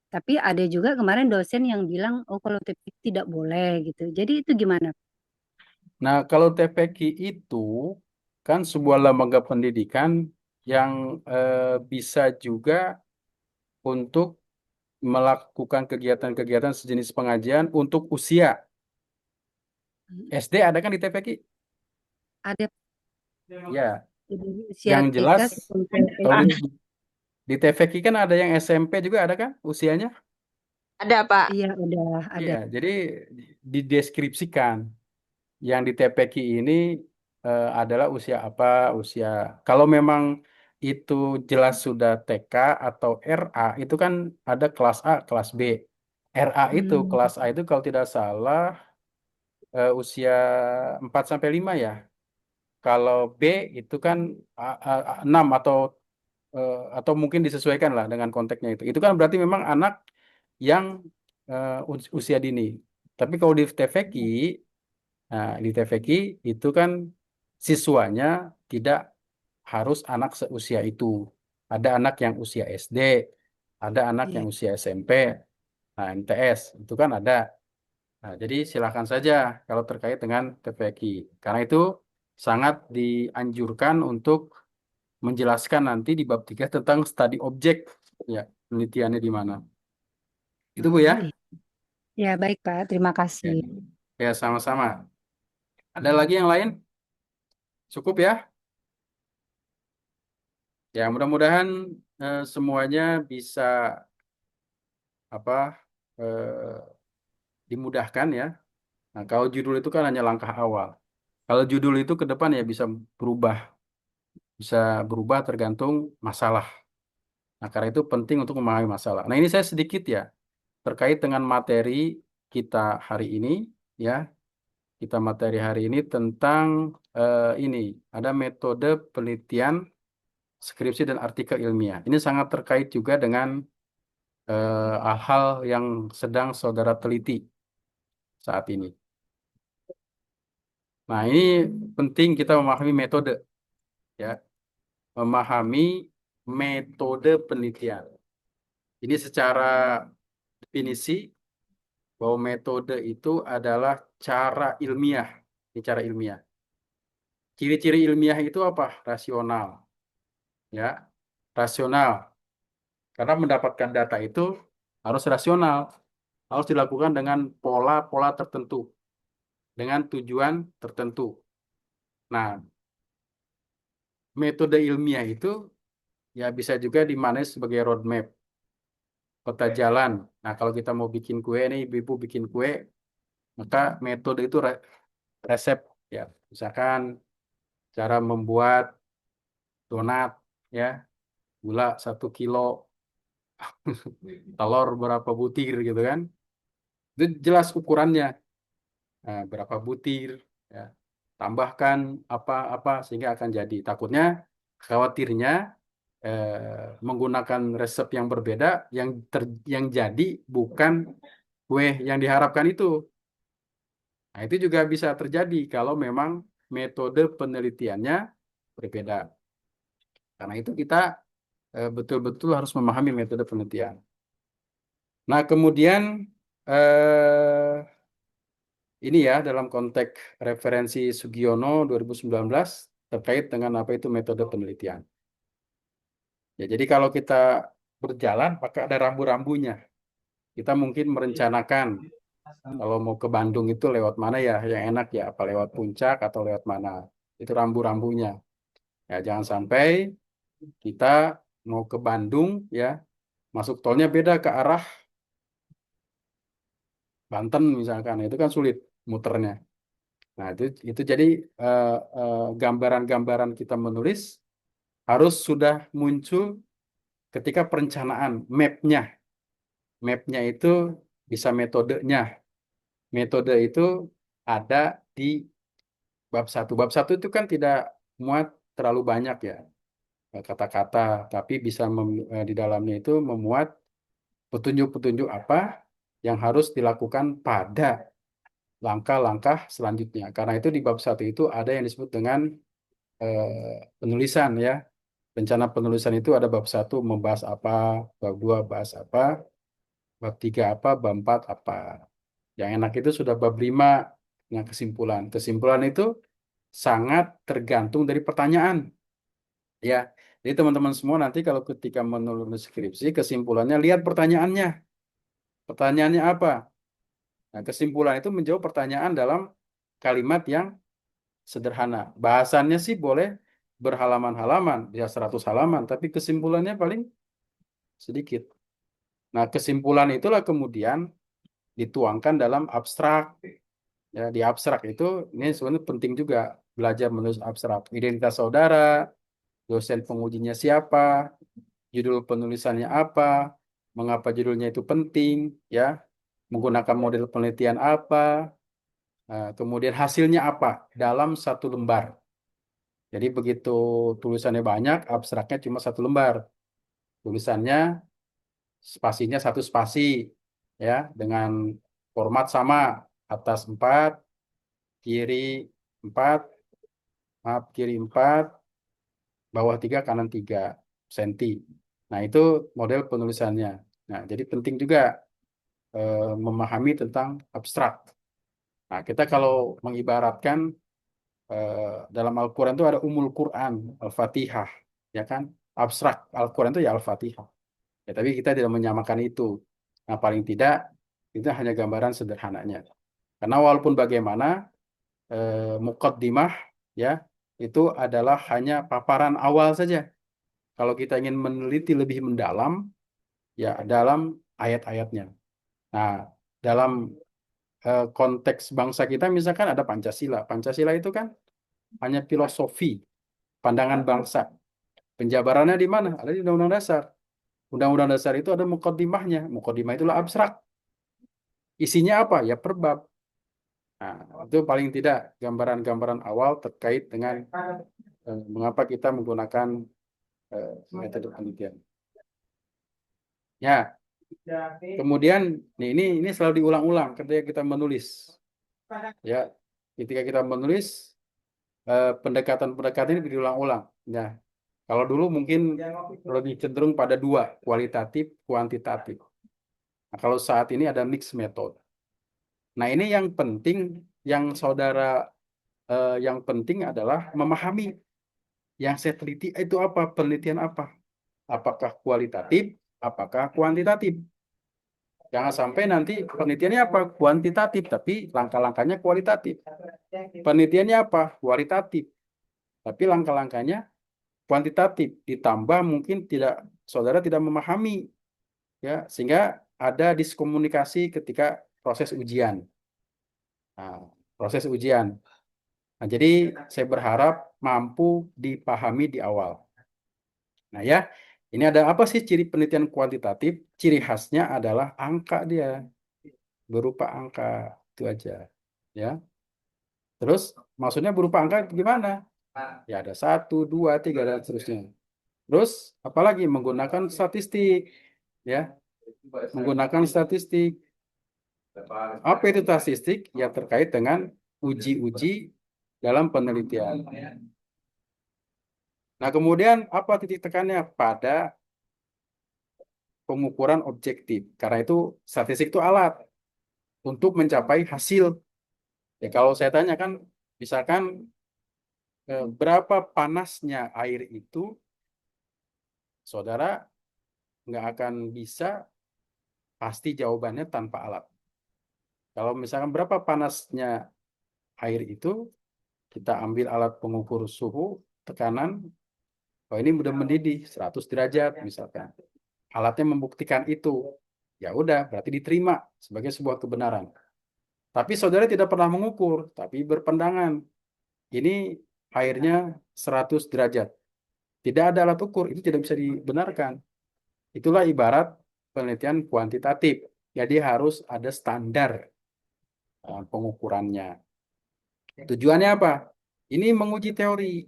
Tapi ada juga kemarin dosen yang bilang, oh kalau TPQ tidak boleh gitu. Jadi itu gimana?
Nah, kalau TPQ itu kan sebuah lembaga pendidikan yang bisa juga untuk melakukan kegiatan-kegiatan sejenis pengajian untuk usia. SD ada kan di TPQ?
Ada
Ya,
jadi usia
yang
TK
jelas
sampai
kalau
SD.
di TPQ kan ada yang SMP juga ada kan usianya?
Ada, Pak.
Iya, udah ada.
Iya, jadi dideskripsikan yang di TPQ ini adalah usia apa, usia. Kalau memang itu jelas sudah TK atau RA, itu kan ada kelas A, kelas B. RA itu,
Hmm,
kelas A itu kalau tidak salah usia 4 sampai 5 ya. Kalau B itu kan 6 atau mungkin disesuaikan lah dengan konteksnya itu. Itu kan berarti memang anak yang usia dini. Tapi kalau di TVQ, nah, di TVQ itu kan siswanya tidak harus anak seusia itu. Ada anak yang usia SD, ada anak
iya.
yang usia SMP, nah MTS itu kan ada. Nah, jadi silakan saja kalau terkait dengan TVQ. Karena itu sangat dianjurkan untuk menjelaskan nanti di bab 3 tentang study object. Ya, penelitiannya di mana. Itu Bu ya.
Iya. Ya, baik Pak. Terima
Ya,
kasih.
ya sama-sama. Ada lagi yang lain? Cukup ya? Ya, mudah-mudahan semuanya bisa apa dimudahkan ya. Nah, kalau judul itu kan hanya langkah awal. Kalau judul itu ke depan ya bisa berubah tergantung masalah. Nah, karena itu penting untuk memahami masalah. Nah, ini saya sedikit ya terkait dengan materi kita hari ini ya. Kita materi hari ini tentang ini ada metode penelitian skripsi dan artikel ilmiah. Ini sangat terkait juga dengan hal-hal yang sedang saudara teliti saat ini. Nah, ini penting kita memahami metode ya, memahami metode penelitian. Ini secara definisi bahwa metode itu adalah cara ilmiah. Ini cara ilmiah. Ciri-ciri ilmiah itu apa? Rasional, ya, rasional. Karena mendapatkan data itu harus rasional, harus dilakukan dengan pola-pola tertentu, dengan tujuan tertentu. Nah, metode ilmiah itu ya bisa juga dimaknai sebagai roadmap, peta jalan. Nah, kalau kita mau bikin kue nih, ibu-ibu bikin kue, maka metode itu resep ya. Misalkan cara membuat donat ya, gula 1 kilo, telur berapa butir gitu kan. Itu jelas ukurannya. Nah, berapa butir ya. Tambahkan apa-apa sehingga akan jadi. Takutnya khawatirnya menggunakan resep yang berbeda yang jadi bukan kue yang diharapkan itu. Nah, itu juga bisa terjadi kalau memang metode penelitiannya berbeda. Karena itu kita betul-betul harus memahami metode penelitian. Nah, kemudian ini ya dalam konteks referensi Sugiono 2019 terkait dengan apa itu metode penelitian. Ya, jadi kalau kita berjalan maka ada rambu-rambunya. Kita mungkin merencanakan kalau mau ke Bandung itu lewat mana ya yang enak ya, apa lewat puncak atau lewat mana. Itu rambu-rambunya. Ya, jangan sampai kita mau ke Bandung ya, masuk tolnya beda ke arah Banten misalkan. Itu kan sulit muternya. Nah, itu jadi gambaran-gambaran kita menulis harus sudah muncul ketika perencanaan mapnya. Mapnya itu bisa metodenya. Metode itu ada di bab 1. Bab 1 itu kan tidak muat terlalu banyak ya kata-kata, tapi bisa di dalamnya itu memuat petunjuk-petunjuk apa yang harus dilakukan pada langkah-langkah selanjutnya. Karena itu di bab 1 itu ada yang disebut dengan penulisan ya. Rencana penulisan itu ada bab 1 membahas apa, bab 2 bahas apa, bab 3 apa, bab 4 apa. Yang enak itu sudah bab 5 dengan kesimpulan. Kesimpulan itu sangat tergantung dari pertanyaan. Ya, jadi teman-teman semua nanti kalau ketika menulis skripsi, kesimpulannya lihat pertanyaannya. Pertanyaannya apa? Nah, kesimpulan itu menjawab pertanyaan dalam kalimat yang sederhana. Bahasannya sih boleh berhalaman-halaman, bisa 100 halaman, tapi kesimpulannya paling sedikit. Nah, kesimpulan itulah kemudian dituangkan dalam abstrak. Ya, di abstrak itu ini sebenarnya penting juga belajar menulis abstrak. Identitas saudara, dosen pengujinya siapa, judul penulisannya apa, mengapa judulnya itu penting, ya, menggunakan model penelitian apa, kemudian hasilnya apa dalam satu lembar. Jadi begitu tulisannya banyak, abstraknya cuma satu lembar. Tulisannya spasinya satu spasi, ya, dengan format sama, atas 4, kiri 4, maaf, kiri 4, bawah 3, kanan 3 senti. Nah, itu model penulisannya. Nah, jadi penting juga memahami tentang abstrak. Nah, kita kalau mengibaratkan dalam Al-Quran itu ada Umul Quran, Al-Fatihah, ya kan? Abstrak Al-Quran itu ya Al-Fatihah. Ya, tapi kita tidak menyamakan itu. Nah, paling tidak itu hanya gambaran sederhananya. Karena walaupun bagaimana muqaddimah ya itu adalah hanya paparan awal saja. Kalau kita ingin meneliti lebih mendalam ya dalam ayat-ayatnya. Nah, dalam konteks bangsa kita misalkan ada Pancasila. Pancasila itu kan hanya filosofi, pandangan bangsa. Penjabarannya di mana? Ada di Undang-Undang Dasar. Undang-Undang Dasar itu ada mukaddimahnya. Mukaddimah itulah abstrak. Isinya apa? Ya perbab. Nah, itu paling tidak gambaran-gambaran awal terkait dengan mengapa kita menggunakan metode penelitian. Ya, kemudian ini selalu diulang-ulang ketika kita menulis. Ya, ketika kita menulis pendekatan-pendekatan ini diulang-ulang. Ya, kalau dulu mungkin lebih cenderung pada 2, kualitatif, kuantitatif. Nah, kalau saat ini ada mixed method. Nah, ini yang penting, yang penting adalah memahami yang saya teliti itu apa, penelitian apa. Apakah kualitatif, apakah kuantitatif. Jangan sampai nanti penelitiannya apa, kuantitatif, tapi langkah-langkahnya kualitatif. Penelitiannya apa, kualitatif, tapi langkah-langkahnya kuantitatif. Ditambah mungkin saudara tidak memahami, ya, sehingga ada diskomunikasi ketika proses ujian. Nah, proses ujian. Nah, jadi saya berharap mampu dipahami di awal. Nah, ya, ini ada apa sih ciri penelitian kuantitatif? Ciri khasnya adalah angka dia, berupa angka, itu aja. Ya, terus maksudnya berupa angka gimana? Ya ada 1, 2, 3 dan seterusnya. Terus apalagi menggunakan statistik, ya, menggunakan statistik. Apa itu statistik? Ya terkait dengan uji-uji dalam penelitian. Nah, kemudian apa titik tekannya? Pada pengukuran objektif. Karena itu statistik itu alat untuk mencapai hasil. Ya, kalau saya tanya kan, misalkan berapa panasnya air itu, saudara nggak akan bisa pasti jawabannya tanpa alat. Kalau misalkan berapa panasnya air itu, kita ambil alat pengukur suhu, tekanan, oh ini udah mendidih 100 derajat misalkan. Alatnya membuktikan itu. Ya udah, berarti diterima sebagai sebuah kebenaran. Tapi saudara tidak pernah mengukur, tapi berpandangan. Ini airnya 100 derajat. Tidak ada alat ukur, itu tidak bisa dibenarkan. Itulah ibarat penelitian kuantitatif. Jadi harus ada standar pengukurannya. Tujuannya apa? Ini menguji teori.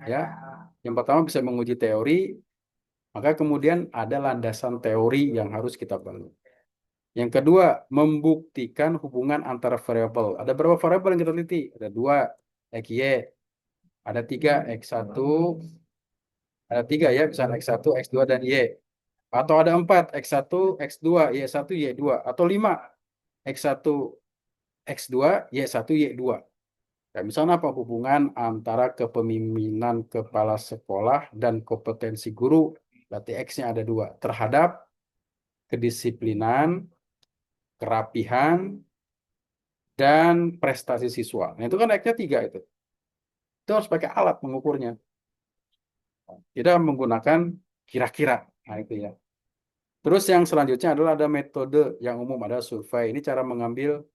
Ya, yang pertama bisa menguji teori, maka kemudian ada landasan teori yang harus kita bangun. Yang kedua, membuktikan hubungan antara variabel. Ada berapa variabel yang kita teliti? Ada 2, X, Y. Ada 3, X1. Ada 3 ya, misalnya X1, X2, dan Y. Atau ada 4, X1, X2, Y1, Y2. Atau 5, X1, X2, Y1, Y2. Ya, misalnya apa? Hubungan antara kepemimpinan kepala sekolah dan kompetensi guru, berarti X-nya ada 2. Terhadap kedisiplinan, kerapihan, dan prestasi siswa. Nah, itu kan X-nya 3 itu. Itu harus pakai alat mengukurnya. Tidak menggunakan kira-kira. Nah, itu ya. Terus yang selanjutnya adalah ada metode yang umum, ada survei. Ini cara mengambil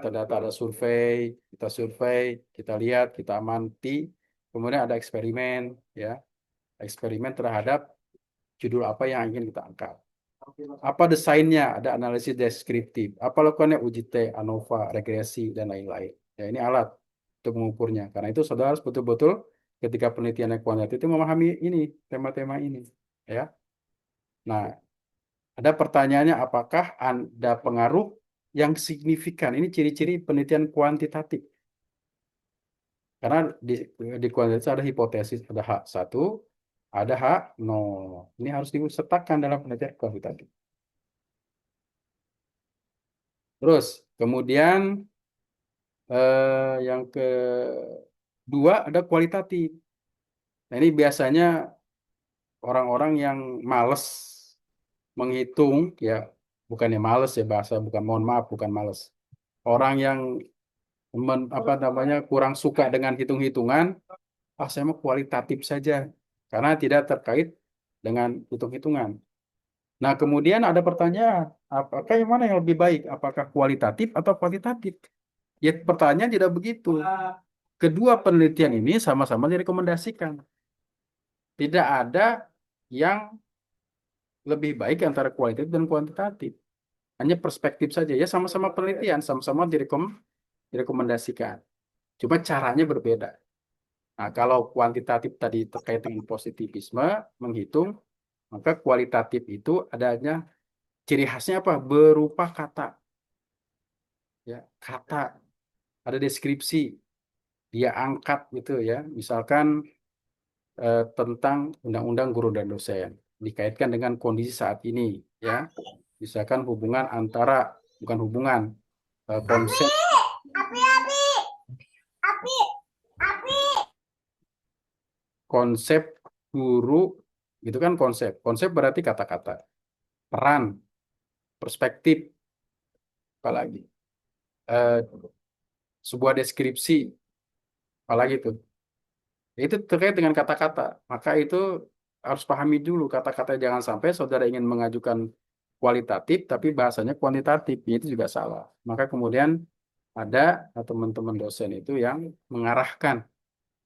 data, ada survei, kita lihat, kita amati. Kemudian ada eksperimen, ya. Eksperimen terhadap judul apa yang ingin kita angkat. Apa desainnya? Ada analisis deskriptif. Apa lakukannya? Uji T, ANOVA, regresi, dan lain-lain. Ya, ini alat untuk mengukurnya. Karena itu saudara harus betul-betul ketika penelitian kuantitatif itu memahami ini, tema-tema ini. Ya. Nah, ada pertanyaannya, apakah ada pengaruh yang signifikan? Ini ciri-ciri penelitian kuantitatif. Karena di kuantitatif ada hipotesis, ada H1, ada H0. Ini harus disertakan dalam penelitian kuantitatif. Terus, kemudian yang kedua ada kualitatif. Nah, ini biasanya orang-orang yang males menghitung, ya bukannya males ya bahasa, bukan, mohon maaf, bukan males. Orang yang apa namanya kurang suka dengan hitung-hitungan, saya mau kualitatif saja karena tidak terkait dengan hitung-hitungan. Nah, kemudian ada pertanyaan, apakah yang mana yang lebih baik? Apakah kualitatif atau kuantitatif? Ya, pertanyaan tidak begitu. Kedua penelitian ini sama-sama direkomendasikan. Tidak ada yang lebih baik antara kualitatif dan kuantitatif. Hanya perspektif saja. Ya, sama-sama penelitian, sama-sama direkomendasikan. Cuma caranya berbeda. Nah, kalau kuantitatif tadi terkait dengan positivisme, menghitung, maka kualitatif itu adanya ciri khasnya apa? Berupa kata. Ya, kata. Ada deskripsi. Dia angkat gitu ya. Misalkan tentang undang-undang guru dan dosen. Dikaitkan dengan kondisi saat ini. Ya, misalkan hubungan antara, bukan hubungan, konsep konsep guru, gitu kan konsep. Konsep berarti kata-kata. Peran, perspektif, apalagi. Eh, sebuah deskripsi, apalagi itu. Itu terkait dengan kata-kata. Maka itu harus pahami dulu kata-kata, jangan sampai saudara ingin mengajukan kualitatif tapi bahasanya kuantitatif. Itu juga salah. Maka kemudian ada teman-teman dosen itu yang mengarahkan,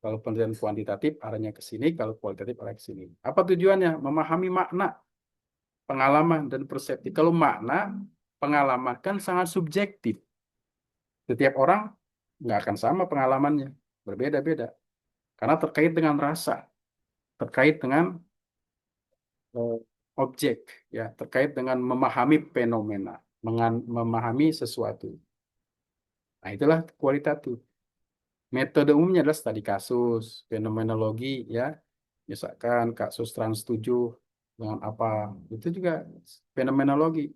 kalau penelitian kuantitatif arahnya ke sini, kalau kualitatif arahnya ke sini. Apa tujuannya? Memahami makna, pengalaman, dan persepsi. Kalau makna, pengalaman kan sangat subjektif. Setiap orang nggak akan sama pengalamannya, berbeda-beda. Karena terkait dengan rasa, terkait dengan eh, objek, ya, terkait dengan memahami fenomena, memahami sesuatu. Nah, itulah kualitatif. Metode umumnya adalah studi kasus, fenomenologi, ya. Misalkan kasus trans 7 dengan apa, itu juga fenomenologi,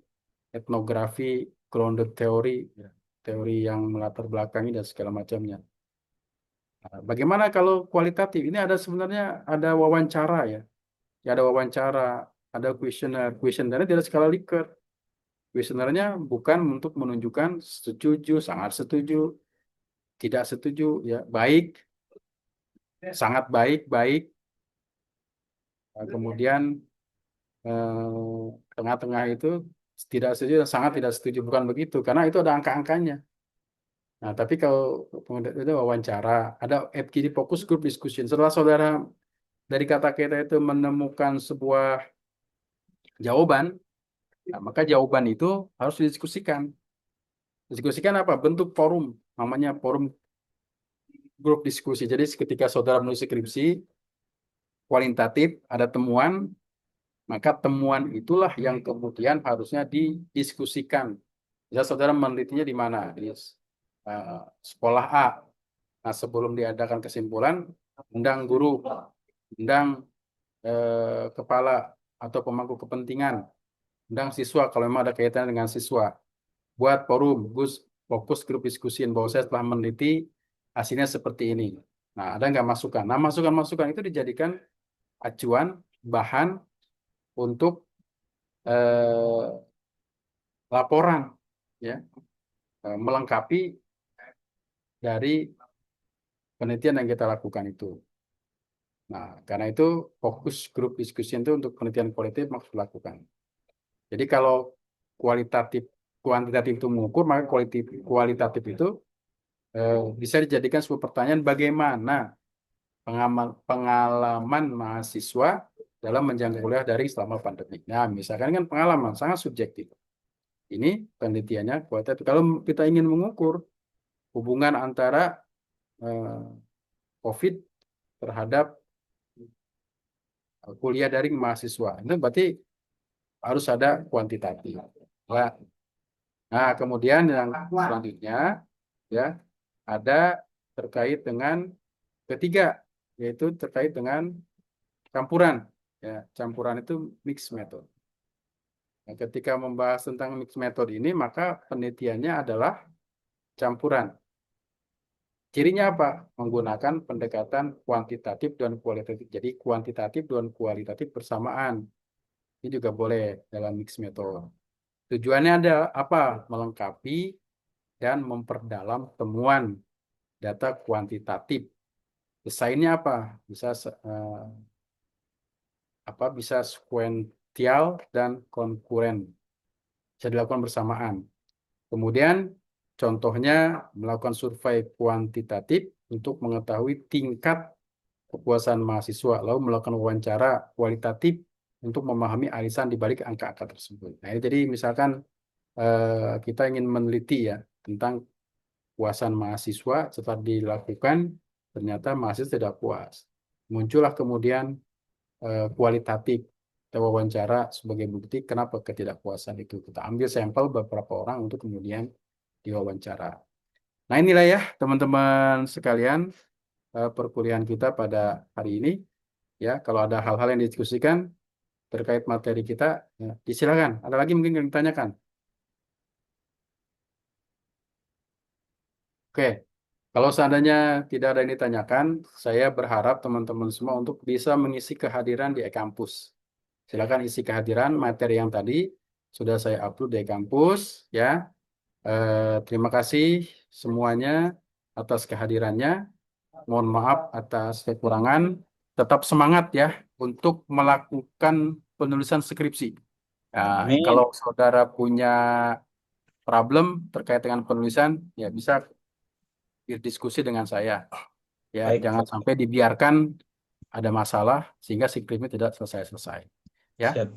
etnografi, grounded teori, ya, teori yang melatar belakangi dan segala macamnya. Nah, bagaimana kalau kualitatif? Ini ada sebenarnya ada wawancara, ya. Ya, ada wawancara, ada kuesioner. Kuesionernya tidak skala Likert. Kuesionernya bukan untuk menunjukkan setuju, sangat setuju, tidak setuju, ya, baik, sangat baik, baik. Nah, kemudian tengah-tengah itu tidak setuju, sangat tidak setuju, bukan begitu, karena itu ada angka-angkanya. Nah, tapi kalau itu wawancara, ada FGD focus group discussion. Setelah saudara dari kata-kata itu menemukan sebuah jawaban, nah, maka jawaban itu harus didiskusikan. Diskusikan apa? Bentuk forum, namanya forum grup diskusi. Jadi ketika saudara menulis skripsi kualitatif, ada temuan, maka temuan itulah yang kemudian harusnya didiskusikan. Ya, saudara menelitinya di mana? Di sekolah A. Nah, sebelum diadakan kesimpulan, undang guru, undang kepala atau pemangku kepentingan, undang siswa kalau memang ada kaitannya dengan siswa. Buat forum, fokus grup diskusi bahwa saya telah meneliti hasilnya seperti ini. Nah, ada nggak masukan? Nah, masukan-masukan itu dijadikan acuan, bahan untuk laporan, ya, melengkapi dari penelitian yang kita lakukan itu. Nah, karena itu fokus grup diskusi itu untuk penelitian kualitatif maksud lakukan. Jadi kalau kuantitatif itu mengukur, maka kualitatif itu bisa dijadikan sebuah pertanyaan bagaimana pengalaman mahasiswa dalam menjalani kuliah dari selama pandemi. Nah, misalkan kan pengalaman sangat subjektif. Ini penelitiannya kualitatif. Kalau kita ingin mengukur hubungan antara COVID terhadap kuliah daring mahasiswa, itu berarti harus ada kuantitatif. Nah, kemudian yang selanjutnya ya ada terkait dengan ketiga, yaitu terkait dengan campuran. Ya, campuran itu mixed method. Nah, ketika membahas tentang mixed method ini, maka penelitiannya adalah campuran. Cirinya apa? Menggunakan pendekatan kuantitatif dan kualitatif. Jadi kuantitatif dan kualitatif bersamaan. Ini juga boleh dalam mixed method. Tujuannya ada apa? Melengkapi dan memperdalam temuan data kuantitatif. Desainnya apa? Bisa sekuensial dan konkuren. Bisa dilakukan bersamaan. Kemudian contohnya melakukan survei kuantitatif untuk mengetahui tingkat kepuasan mahasiswa, lalu melakukan wawancara kualitatif untuk memahami arisan di balik angka-angka tersebut. Nah, jadi misalkan kita ingin meneliti ya tentang kepuasan mahasiswa, setelah dilakukan ternyata mahasiswa tidak puas. Muncullah kemudian kualitatif, kita wawancara sebagai bukti kenapa ketidakpuasan itu. Kita ambil sampel beberapa orang untuk kemudian diwawancara. Nah, inilah ya teman-teman sekalian perkuliahan kita pada hari ini. Ya, kalau ada hal-hal yang didiskusikan terkait materi kita, ya, disilakan. Ada lagi mungkin yang ditanyakan? Oke, kalau seandainya tidak ada yang ditanyakan, saya berharap teman-teman semua untuk bisa mengisi kehadiran di e-kampus. Silakan isi kehadiran materi yang tadi sudah saya upload di e-kampus, ya. Terima kasih semuanya atas kehadirannya. Mohon maaf atas kekurangan. Tetap semangat ya untuk melakukan penulisan skripsi. Nah,
Amin.
kalau saudara punya problem terkait dengan penulisan, ya bisa berdiskusi dengan saya. Ya,
Baik,
jangan sampai dibiarkan ada masalah sehingga skripnya tidak selesai-selesai. Ya,
siap.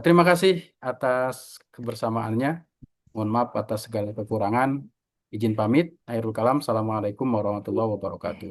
terima kasih atas kebersamaannya. Mohon maaf atas segala kekurangan. Izin pamit. Akhirul kalam. Assalamualaikum warahmatullahi wabarakatuh.